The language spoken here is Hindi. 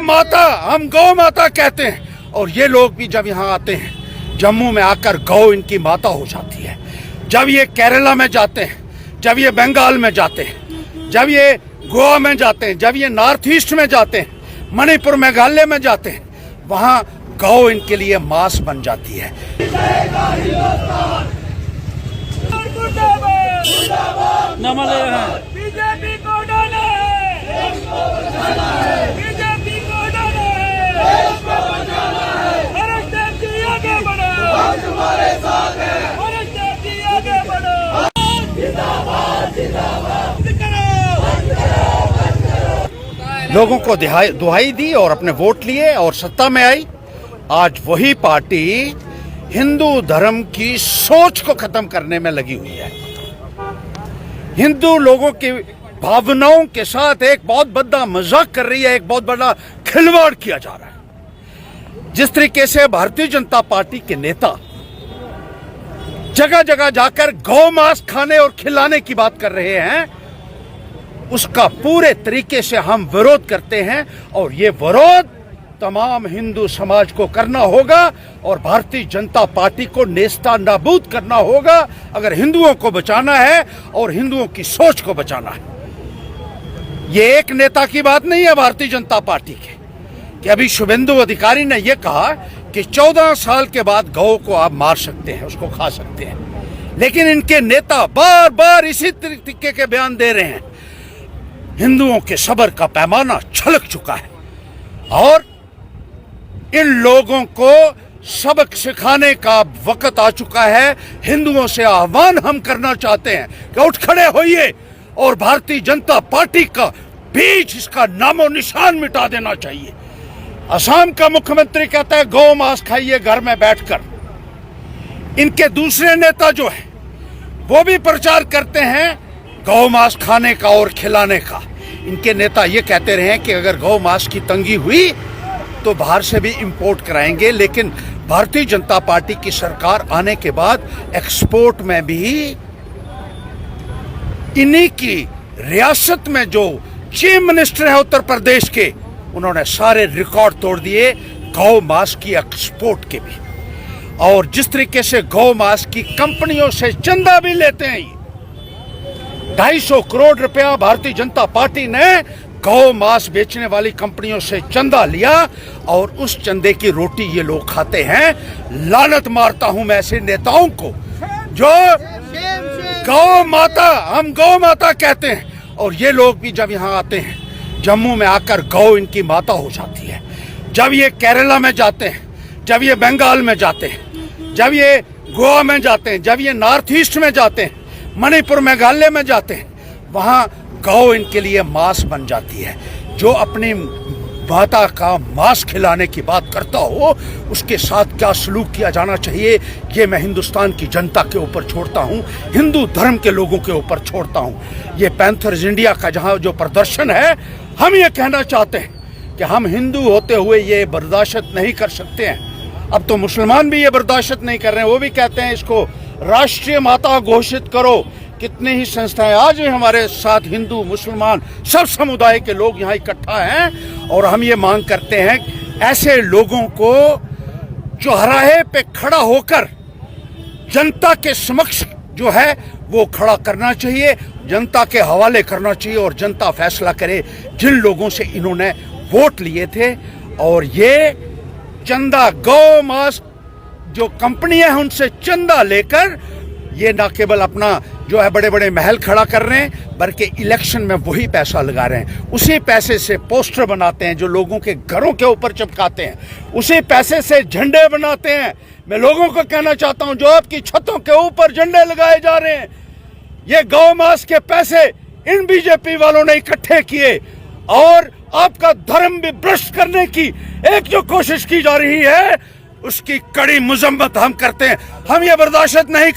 माता, हम गौ माता कहते हैं। और ये लोग भी जब यहाँ आते हैं, जम्मू में आकर गौ इनकी माता हो जाती है। जब ये केरला में जाते हैं, जब ये बंगाल में जाते हैं, जब ये गोवा में जाते हैं, जब ये नॉर्थ ईस्ट में जाते हैं, मणिपुर मेघालय में जाते हैं, वहाँ गौ इनके लिए मांस बन जाती है। बीजेपी को डाले, बीजेपी को डाले, हर स्टेट की आगे बढ़ो, तुम्हारे साथ है, हर स्टेट की आगे बढ़ो, जिंदाबाद जिंदाबाद लोगों को दुहाई दी और अपने वोट लिए और सत्ता में आई। आज वही पार्टी हिंदू धर्म की सोच को खत्म करने में लगी हुई है। हिंदू लोगों की भावनाओं के साथ एक बहुत बड़ा मजाक कर रही है, एक बहुत बड़ा खिलवाड़ किया जा रहा है। जिस तरीके से भारतीय जनता पार्टी के नेता जगह जगह जाकर गौ मांस खाने और खिलाने की बात कर रहे हैं, उसका पूरे तरीके से हम विरोध करते हैं। और ये विरोध तमाम हिंदू समाज को करना होगा और भारतीय जनता पार्टी को नेस्ता नाबूद करना होगा अगर हिंदुओं को बचाना है और हिंदुओं की सोच को बचाना है। ये एक नेता की बात नहीं है भारतीय जनता पार्टी के कि अभी शुभेंदु अधिकारी ने यह कहा कि 14 साल के बाद गौ को आप मार सकते हैं, उसको खा सकते हैं, लेकिन इनके नेता बार बार इसी तरीके के बयान दे रहे हैं। हिंदुओं के सब्र का पैमाना छलक चुका है और इन लोगों को सबक सिखाने का वक्त आ चुका है। हिंदुओं से आह्वान हम करना चाहते हैं कि उठ खड़े होइए और भारतीय जनता पार्टी का बीच इसका नामो निशान मिटा देना चाहिए। असम का मुख्यमंत्री कहता है गौ मांस खाइए घर में बैठकर। इनके दूसरे नेता जो है वो भी प्रचार करते हैं गौ मांस खाने का और खिलाने का। इनके नेता ये कहते रहे हैं कि अगर गौ मांस की तंगी हुई तो बाहर से भी इंपोर्ट कराएंगे, लेकिन भारतीय जनता पार्टी की सरकार आने के बाद एक्सपोर्ट में भी इन्हीं की रियासत में जो चीफ मिनिस्टर है उत्तर प्रदेश के, उन्होंने सारे रिकॉर्ड तोड़ दिए गौ मांस की एक्सपोर्ट के भी। और जिस तरीके से गौ मांस की कंपनियों से चंदा भी लेते हैं, 250 करोड़ रुपया भारतीय जनता पार्टी ने गौ मांस बेचने वाली कंपनियों से चंदा लिया और उस चंदे की रोटी ये लोग खाते हैं। लानत मारता हूं मैं ऐसे नेताओं को जो गौ माता, हम गौ माता कहते हैं। और ये लोग भी जब यहाँ आते हैं, जम्मू में आकर गौ इनकी माता हो जाती है। जब ये केरला में जाते हैं, जब ये बंगाल में जाते हैं, जब ये गोवा में जाते हैं, जब ये नॉर्थ ईस्ट में जाते हैं, मणिपुर मेघालय में जाते हैं, वहाँ गौ इनके लिए मांस बन जाती है। जो अपनी माता का मांस खिलाने की बात करता हो, उसके साथ क्या सलूक किया जाना चाहिए, ये मैं हिंदुस्तान की जनता के ऊपर छोड़ता हूँ, हिंदू धर्म के लोगों के ऊपर छोड़ता हूँ। ये पैंथर्स इंडिया का जहाँ जो प्रदर्शन है, हम ये कहना चाहते हैं कि हम हिंदू होते हुए ये बर्दाश्त नहीं कर सकते हैं। अब तो मुसलमान भी ये बर्दाश्त नहीं कर रहे हैं, वो भी कहते हैं इसको राष्ट्रीय माता घोषित करो। कितने ही संस्थाएं आज भी हमारे साथ हिंदू मुसलमान सब समुदाय के लोग यहाँ इकट्ठा हैं और हम ये मांग करते हैं ऐसे लोगों को चौराहे पे खड़ा होकर जनता के समक्ष जो है वो खड़ा करना चाहिए, जनता के हवाले करना चाहिए और जनता फैसला करे जिन लोगों से इन्होंने वोट लिए थे। और ये चंदा गौ मांस जो कंपनियां हैं उनसे चंदा लेकर ये ना केवल अपना जो है बड़े बड़े महल खड़ा कर रहे हैं, बल्कि इलेक्शन में वही पैसा लगा रहे हैं। उसी पैसे से पोस्टर बनाते हैं जो लोगों के घरों के ऊपर चिपकाते हैं, उसी पैसे से झंडे बनाते हैं। मैं लोगों को कहना चाहता हूं जो आपकी छतों के ऊपर झंडे लगाए जा रहे हैं, ये गौ मांस के पैसे इन बीजेपी वालों ने इकट्ठे किए और आपका धर्म भी भ्रष्ट करने की एक जो कोशिश की जा रही है उसकी कड़ी मजम्मत हम करते हैं। हम ये बर्दाश्त नहीं